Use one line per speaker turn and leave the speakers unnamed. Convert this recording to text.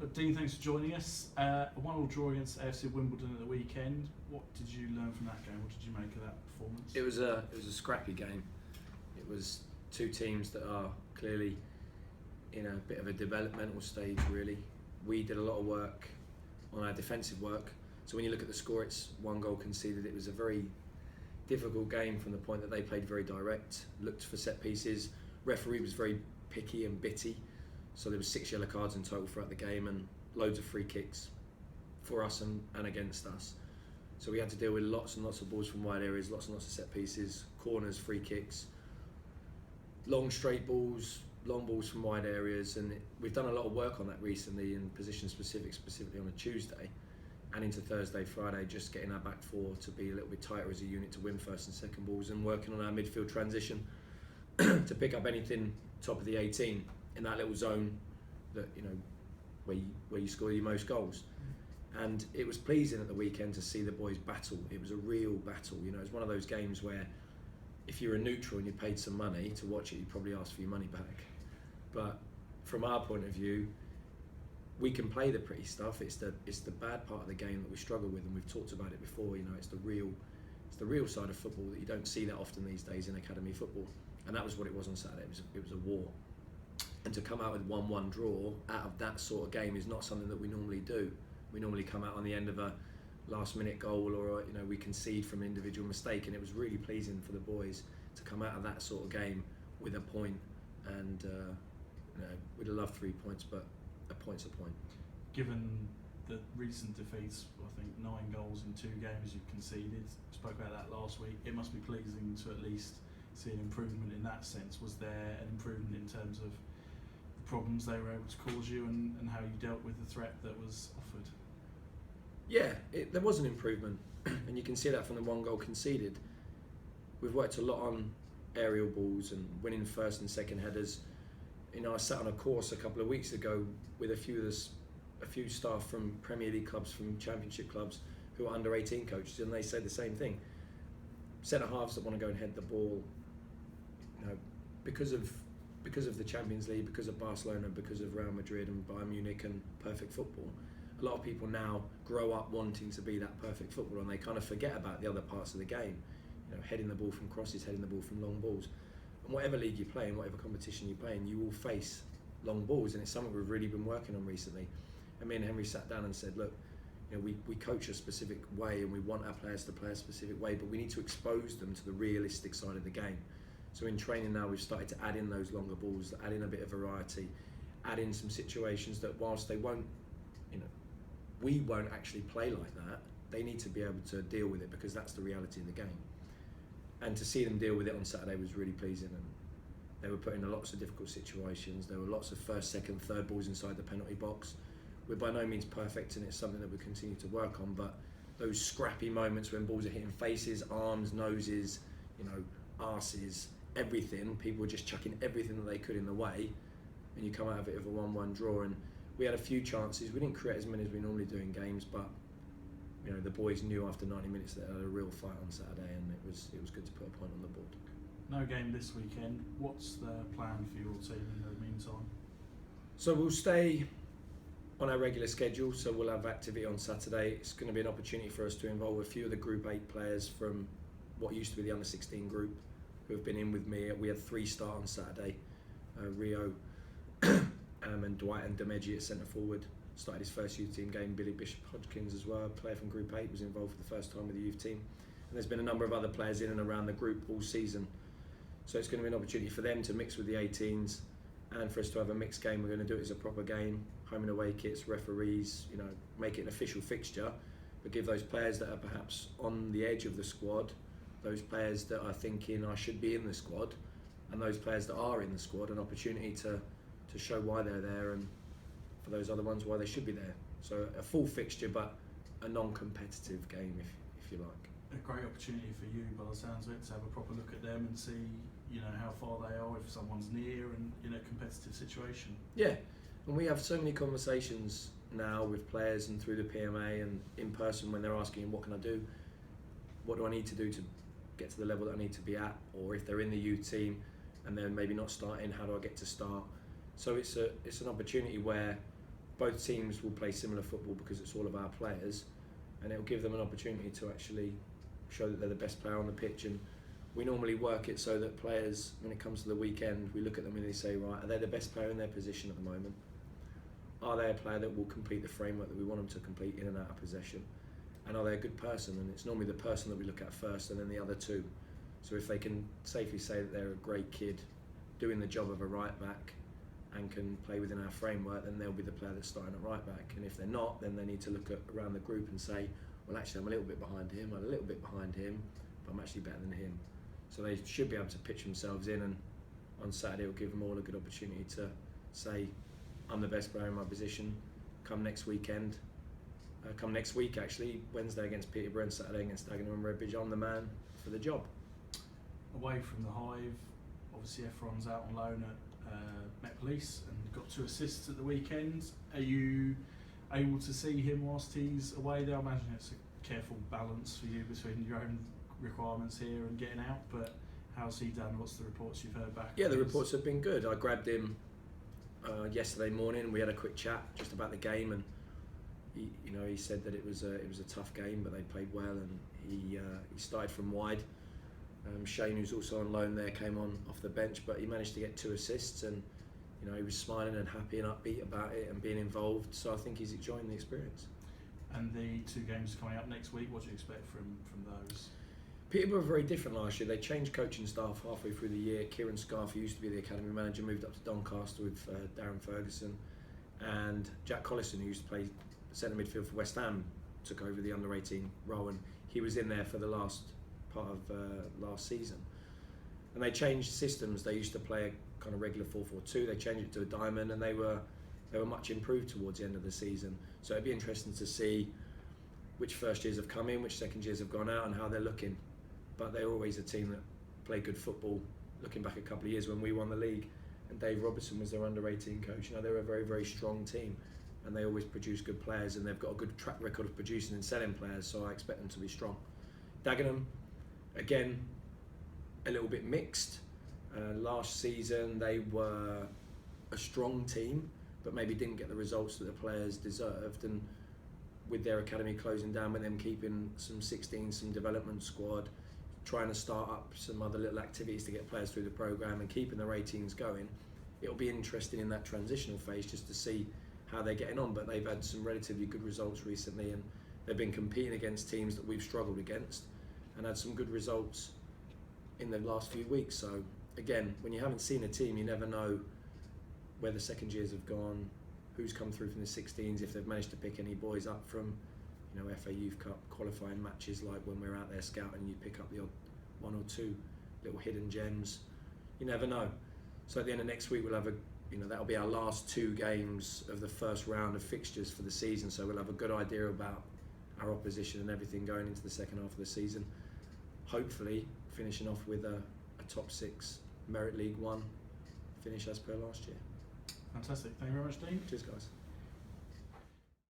Dean, thanks for joining us. A 1-1 draw against AFC Wimbledon at the weekend. What did you learn from that game? What did you make of that performance?
It was a scrappy game. It was two teams that are clearly in a bit of a developmental stage, really. We did a lot of work on our defensive work. So when you look at the score, it's 1 goal conceded. It was a very difficult game from the point that they played very direct, looked for set pieces. Referee was very picky and bitty. So there was 6 yellow cards in total throughout the game and loads of free kicks for us and against us. So we had to deal with lots and lots of balls from wide areas, lots and lots of set pieces, corners, free kicks, long straight balls, long balls from wide areas, and we've done a lot of work on that recently in position specifically on a Tuesday and into Thursday, Friday, just getting our back four to be a little bit tighter as a unit to win first and second balls, and working on our midfield transition to pick up anything top of the 18 in that little zone that, you know, where you score your most goals. And it was pleasing at the weekend to see the boys battle. It was a real battle. You know, it's one of those games where if you're a neutral and you paid some money to watch it, you'd probably ask for your money back. But from our point of view, we can play the pretty stuff. It's the bad part of the game that we struggle with, and we've talked about it before. You know, it's the real side of football that you don't see that often these days in academy football. And that was what it was on Saturday. It was a war. And to come out with 1-1 draw out of that sort of game is not something that we normally do. We normally come out on the end of a last-minute goal, or, you know, we concede from an individual mistake. And it was really pleasing for the boys to come out of that sort of game with a point. And you know, we'd have loved 3 points, but a point's a point.
Given the recent defeats, I think 9 goals in 2 games you've conceded, spoke about that last week, it must be pleasing to at least see an improvement in that sense. Was there an improvement in terms of the problems they were able to cause you and how you dealt with the threat that was offered?
Yeah, there was an improvement, and you can see that from the 1 goal conceded. We've worked a lot on aerial balls and winning first and second headers. You know, I sat on a course a couple of weeks ago with a few staff from Premier League clubs, from Championship clubs, who are under-18 coaches, and they say the same thing. Centre halves that want to go and head the ball, you know, because of the Champions League, because of Barcelona, because of Real Madrid and Bayern Munich and perfect football. A lot of people now grow up wanting to be that perfect footballer, and they kind of forget about the other parts of the game. You know, heading the ball from crosses, heading the ball from long balls. And whatever league you play in, whatever competition you play in, you will face long balls, and it's something we've really been working on recently. And me and Henry sat down and said, look, you know, we coach a specific way, and we want our players to play a specific way, but we need to expose them to the realistic side of the game. So in training now, we've started to add in those longer balls, add in a bit of variety, add in some situations that whilst they won't, you know, we won't actually play like that, they need to be able to deal with it, because that's the reality of the game. And to see them deal with it on Saturday was really pleasing, and they were put in lots of difficult situations. There were lots of first, second, third balls inside the penalty box. We're by no means perfect, and it's something that we continue to work on, but those scrappy moments when balls are hitting faces, arms, noses, you know, arses, everything, people were just chucking everything that they could in the way, and you come out of it with a 1-1 draw. And we had a few chances. We didn't create as many as we normally do in games, but you know, the boys knew after 90 minutes that they had a real fight on Saturday, and it was good to put a point on the board.
No game this weekend. What's the plan for your team in the meantime?
So we'll stay on our regular schedule, so we'll have activity on Saturday. It's going to be an opportunity for us to involve a few of the Group 8 players from what used to be the Under-16 group who have been in with me. We had 3 start on Saturday. Rio and Dwight and Demeji at centre forward. Started his first youth team game. Billy Bishop-Hodgkins as well, a player from Group 8, was involved for the first time with the youth team. And there's been a number of other players in and around the group all season. So it's going to be an opportunity for them to mix with the 18s, and for us to have a mixed game. We're going to do it as a proper game, home and away kits, referees, you know, make it an official fixture, but give those players that are perhaps on the edge of the squad, those players that are thinking I should be in the squad, and those players that are in the squad, an opportunity to show why they're there, and for those other ones why they should be there. So a full fixture, but a non-competitive game, if you like.
A great opportunity for you, by the sounds of it, to have a proper look at them and see, you know, how far they are, if someone's near, and in a competitive situation.
Yeah, and we have so many conversations now with players and through the PMA and in person when they're asking, what can I do? What do I need to do to get to the level that I need to be at? Or if they're in the youth team and they're maybe not starting, how do I get to start? So it's an opportunity where both teams will play similar football because it's all of our players, and it will give them an opportunity to actually show that they're the best player on the pitch. And we normally work it so that players, when it comes to the weekend, we look at them and they say, right, are they the best player in their position at the moment? Are they a player that will complete the framework that we want them to complete in and out of possession? And are they a good person? And it's normally the person that we look at first and then the other two. So if they can safely say that they're a great kid doing the job of a right back and can play within our framework, then they'll be the player that's starting at right back. And if they're not, then they need to look at around the group and say, well, actually I'm a little bit behind him, I'm a little bit behind him, but I'm actually better than him. So they should be able to pitch themselves in, and on Saturday it'll give them all a good opportunity to say, I'm the best player in my position. Come next week actually, Wednesday against Peterborough and Saturday against Dagenham and Redbridge, I'm the man for the job.
Away from the Hive, obviously Efron's out on loan at Met Police and got 2 assists at the weekend. Are you able to see him whilst he's away there? I imagine it's a careful balance for you between your own requirements here and getting out, but how's he done? What's the reports you've heard back?
Yeah, the reports have been good. I grabbed him yesterday morning. We had a quick chat just about the game, and he said that it was a tough game, but they played well, and he started from wide. Shane, who's also on loan there, came on off the bench, but he managed to get 2 assists, and he was smiling and happy and upbeat about it and being involved. So I think he's enjoying the experience.
And the 2 games coming up next week, what do you expect from those?
Peterborough were very different last year. They changed coaching staff halfway through the year. Kieran Scarf, who used to be the academy manager, moved up to Doncaster with Darren Ferguson, and Jack Collison, who used to play centre midfield for West Ham, took over the under-18 role, and he was in there for the last part of last season. And they changed systems. They used to play a kind of regular 4-4-2. They changed it to a diamond, and they were much improved towards the end of the season. So it'd be interesting to see which first years have come in, which second years have gone out, and how they're looking. But they're always a team that play good football. Looking back a couple of years when we won the league, and Dave Robertson was their under-18 coach, they're a very, very strong team, and they always produce good players, and they've got a good track record of producing and selling players, so I expect them to be strong. Dagenham, again, a little bit mixed. Last season they were a strong team, but maybe didn't get the results that the players deserved, and with their academy closing down, with them keeping some 16, some development squad, trying to start up some other little activities to get players through the programme and keeping their 18s going, it'll be interesting in that transitional phase just to see how they're getting on. But they've had some relatively good results recently, and they've been competing against teams that we've struggled against and had some good results in the last few weeks. So again, when you haven't seen a team, you never know where the second years have gone, who's come through from the 16s, if they've managed to pick any boys up from FA Youth Cup qualifying matches, like when we're out there scouting, you pick up the odd 1 or 2 little hidden gems. You never know. So at the end of next week we'll have that'll be our last 2 games of the first round of fixtures for the season, so we'll have a good idea about our opposition and everything going into the second half of the season. Hopefully finishing off with a top 6 Merit League 1 finish as per last year.
Fantastic. Thank you very much, Dean.
Cheers, guys.